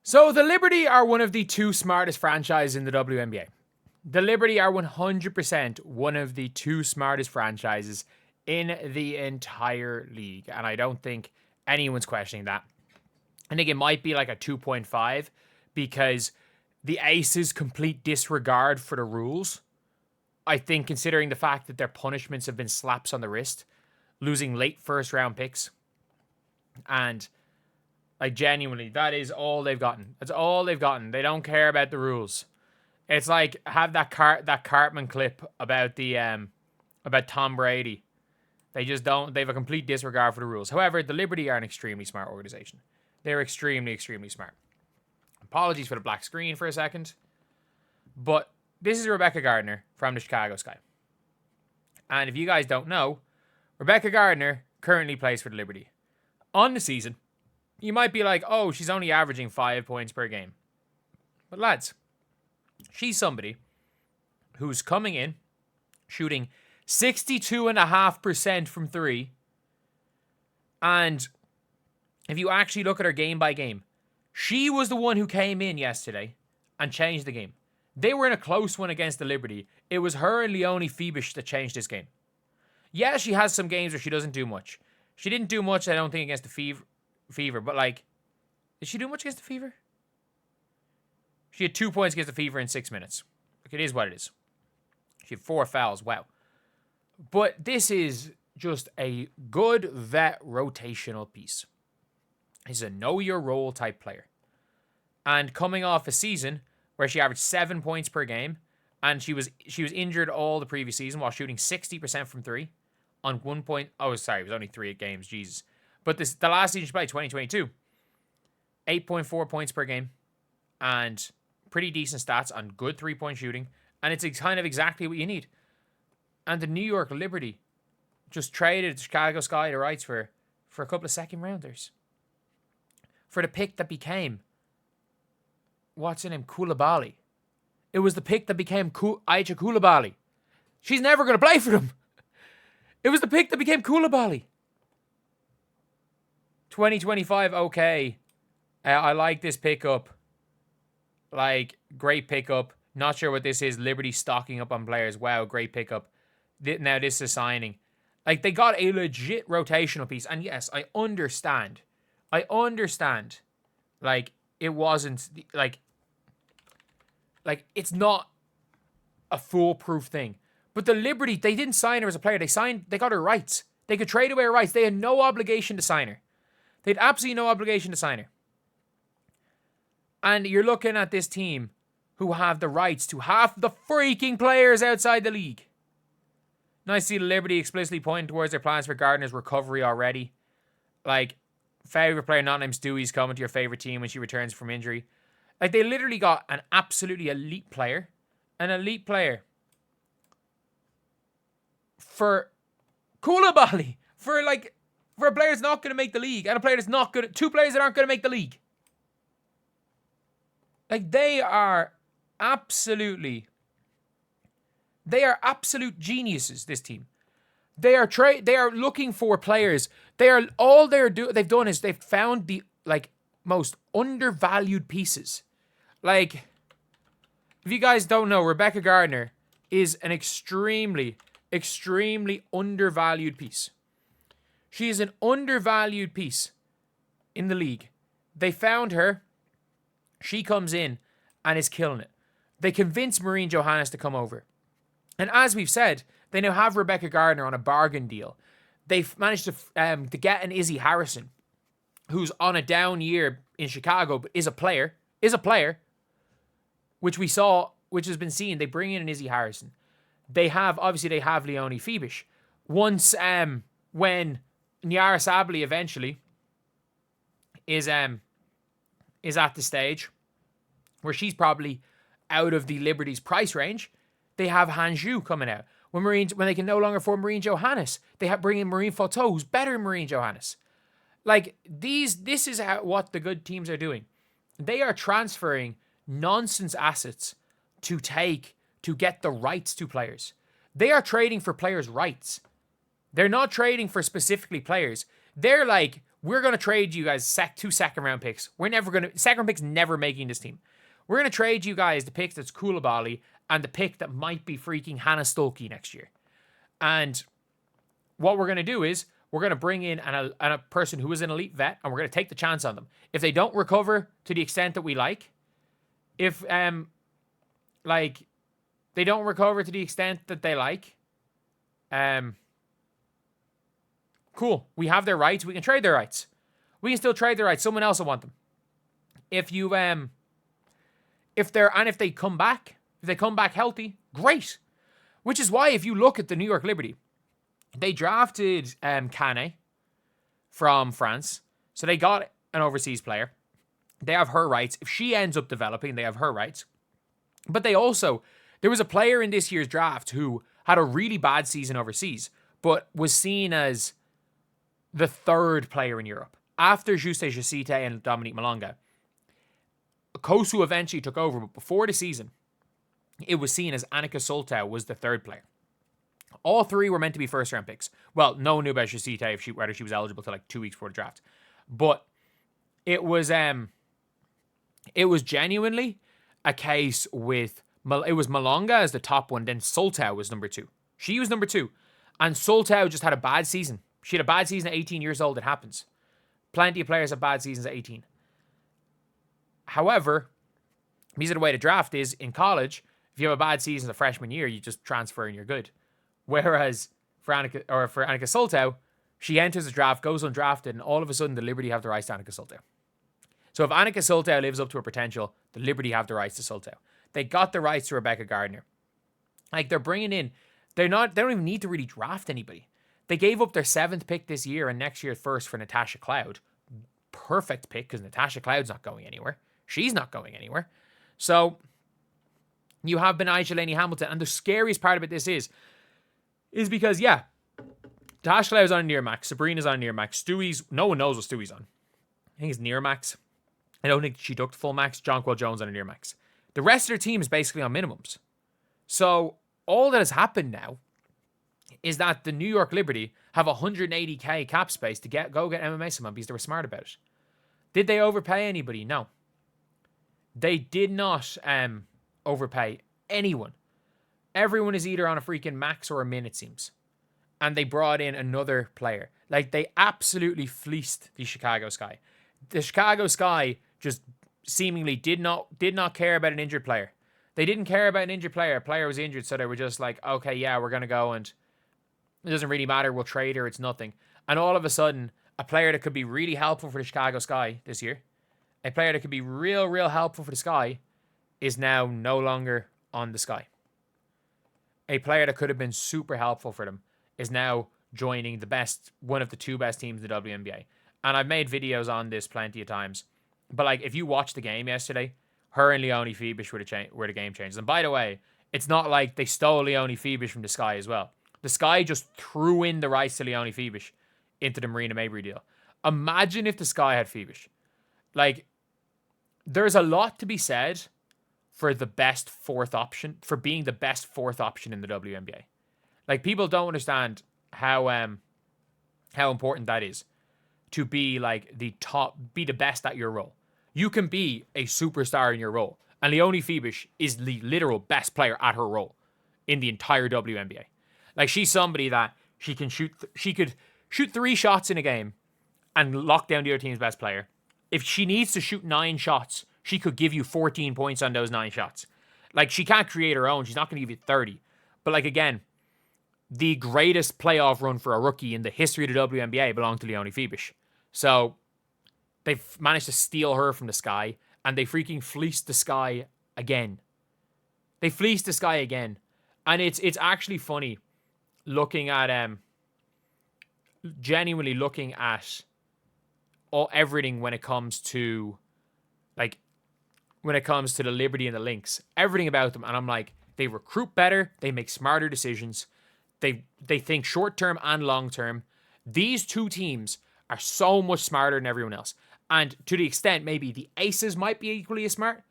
So the Liberty are one of the two smartest franchises in the WNBA. The Liberty are 100% one of the two smartest franchises in the entire league. And I don't think anyone's questioning that. I think it might be like a 2.5 because the Aces' complete disregard for the rules. I think considering the fact that their punishments have been slaps on the wrist, losing late first round picks, and like genuinely, that is all they've gotten. That's all they've gotten. They don't care about the rules. It's like have that Cartman clip about the about Tom Brady. They just don't. They have a complete disregard for the rules. However, the Liberty are an extremely smart organization. They're extremely, extremely smart. Apologies for the black screen for a second, but this is Rebekah Gardner from the Chicago Sky. And if you guys don't know, Rebekah Gardner currently plays for the Liberty. On the season, you might be like, oh, she's only averaging 5 points per game. But lads, she's somebody who's coming in, shooting 62.5% from three. And if you actually look at her game by game, she was the one who came in yesterday and changed the game. They were in a close one against the Liberty. It was her and Leonie Febish that changed this game. Yeah, she has some games where she doesn't do much. She didn't do much, I don't think, against the Fever, but like, did she do much against the Fever? She had 2 points against the Fever in 6 minutes. Like, it is what it is. She had 4 fouls. Wow. But this is just a good vet rotational piece. He's a know-your-role type player. And coming off a season where she averaged 7 points per game, and she was injured all the previous season while shooting 60% from three on 1 point. Oh, sorry, it was only 3 games. Jesus. But the last season she played, 2022, 8.4 points per game, and pretty decent stats on good 3-point shooting, and it's kind of exactly what you need. And the New York Liberty just traded Chicago Sky the rights for a couple of second rounders. For the pick that became, what's her name, Koulibaly. It was the pick that became Aisha Koulibaly. She's never going to play for them. It was the pick that became Koulibaly. 2025, okay. I like this pickup. Like, great pickup. Not sure what this is. Liberty stocking up on players. Wow, great pickup. Now this is signing. Like, they got a legit rotational piece. And yes, I understand. Like, it wasn't, like, it's not a foolproof thing. But the Liberty, they didn't sign her as a player. They got her rights. They could trade away her rights. They had no obligation to sign her. They had absolutely no obligation to sign her. And you're looking at this team who have the rights to half the freaking players outside the league. Nice to see the Liberty explicitly pointing towards their plans for Gardner's recovery already. Like, favorite player not named Stewie's coming to your favorite team when she returns from injury. Like, they literally got an absolutely elite player. An elite player. For Koulibaly. For a player that's not going to make the league. And a player that's not good. 2 players that aren't going to make the league. Like, they are absolute geniuses, this team. They are looking for players. They've done is they've found the most undervalued pieces. Like, if you guys don't know, Rebekah Gardner is an extremely, extremely undervalued piece. She is an undervalued piece in the league. They found her. She comes in and is killing it. They convinced Maureen Johannes to come over. And as we've said, they now have Rebekah Gardner on a bargain deal. They've managed to get an Izzy Harrison, who's on a down year in Chicago, but is a player, which we saw, which has been seen. They bring in an Izzy Harrison. They have Leonie Febish. Once, when Nyara Sabally eventually is at the stage where she's probably out of the Liberty's price range, they have Hanju coming out. When they can no longer afford Maureen Johannes, they bring in Maureen Fauteux, who's better than Maureen Johannes. Like, this is what the good teams are doing. They are transferring nonsense assets to get the rights to players. They are trading for players' rights. They're not trading for specifically players. They're like, we're going to trade you guys 2 second round picks. Second round picks never making this team. We're going to trade you guys the pick that's Koulibaly and the pick that might be freaking Hannah Stolke next year. And what we're going to do is we're going to bring in a person who is an elite vet, and we're going to take the chance on them. If they don't recover to the extent that we like, if they don't recover to the extent that they like, cool. We have their rights. We can trade their rights. We can still trade their rights. Someone else will want them. If they come back healthy, great. Which is why if you look at the New York Liberty, they drafted Kane from France. So they got an overseas player. They have her rights. If she ends up developing, they have her rights. But there was a player in this year's draft who had a really bad season overseas, but was seen as the third player in Europe. After Juste Jacite and Dominique Malonga, Kosu eventually took over, but before the season, it was seen as Annika Soltau was the third player. All three were meant to be first-round picks. Well, no one knew about Jacite whether she was eligible till 2 weeks before the draft. But it was genuinely a case with... It was Malonga as the top one, then Soltau was number 2. She was number 2. And Soltau just had a bad season. She had a bad season at 18 years old. It happens. Plenty of players have bad seasons at 18. However, because of the way the draft is, in college, if you have a bad season the freshman year, you just transfer and you're good. Whereas for Annika Soltau, she enters the draft, goes undrafted, and all of a sudden the Liberty have the rights to Annika Soltau. So if Annika Soltau lives up to her potential, the Liberty have the rights to Soltau. They got the rights to Rebekah Gardner. Like, they're bringing in... They don't even need to really draft anybody. They gave up their 7th pick this year and next year first for Natasha Cloud. Perfect pick, because Natasha Cloud's not going anywhere. She's not going anywhere. So, you have Benai Jelani Hamilton. And the scariest part about this is because, yeah, Natasha Cloud's on a near max. Sabrina's on a near max. Stewie's... No one knows what Stewie's on. I think it's near max. I don't think she took the full max. Jonquil Jones on a near max. The rest of their team is basically on minimums. So, all that has happened now is that the New York Liberty have 180k cap space to go get MMA someone because they were smart about it. Did they overpay anybody? No. They did not overpay anyone. Everyone is either on a freaking max or a min, it seems. And they brought in another player. Like, they absolutely fleeced the Chicago Sky. The Chicago Sky just seemingly did not care about an injured player. They didn't care about an injured player. A player was injured, so they were just like, okay, yeah, we're going to go and it doesn't really matter. We'll trade her. It's nothing. And all of a sudden, a player that could be really helpful for the Chicago Sky this year, a player that could be real, real helpful for the Sky, is now no longer on the Sky. A player that could have been super helpful for them is now joining one of the 2 best teams in the WNBA. And I've made videos on this plenty of times. But like, if you watched the game yesterday, her and Leonie Phoebus were the game changers. And by the way, it's not like they stole Leonie Phoebus from the Sky as well. The Sky just threw in the rights to Leonie Phoebus into the Marina Mabry deal. Imagine if the Sky had Phoebus. Like, there's a lot to be said for the best 4th option, for being the best 4th option in the WNBA. Like, people don't understand how important that is to be like be the best at your role. You can be a superstar in your role. And Leonie Phoebus is the literal best player at her role in the entire WNBA. Like, she's somebody that she could shoot 3 shots in a game and lock down the other team's best player. If she needs to shoot 9 shots, she could give you 14 points on those 9 shots. Like, she can't create her own. She's not going to give you 30. But like, again, the greatest playoff run for a rookie in the history of the WNBA belonged to Leonie Phoebus. So they've managed to steal her from the Sky, and they freaking fleeced the Sky again. They fleeced the Sky again. And it's actually funny looking at genuinely looking at everything when it comes to the Liberty and the Lynx, everything about them. And I'm like, they recruit better, they make smarter decisions, they think short term and long term. These 2 teams are so much smarter than everyone else. And to the extent maybe the Aces might be equally as smart,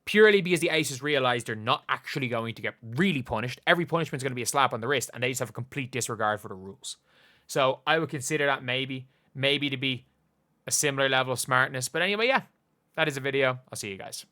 purely because the Aces realize they're not actually going to get really punished. Every punishment is going to be a slap on the wrist, and they just have a complete disregard for the rules. So I would consider that maybe to be a similar level of smartness. But anyway, yeah, that is a video. I'll see you guys.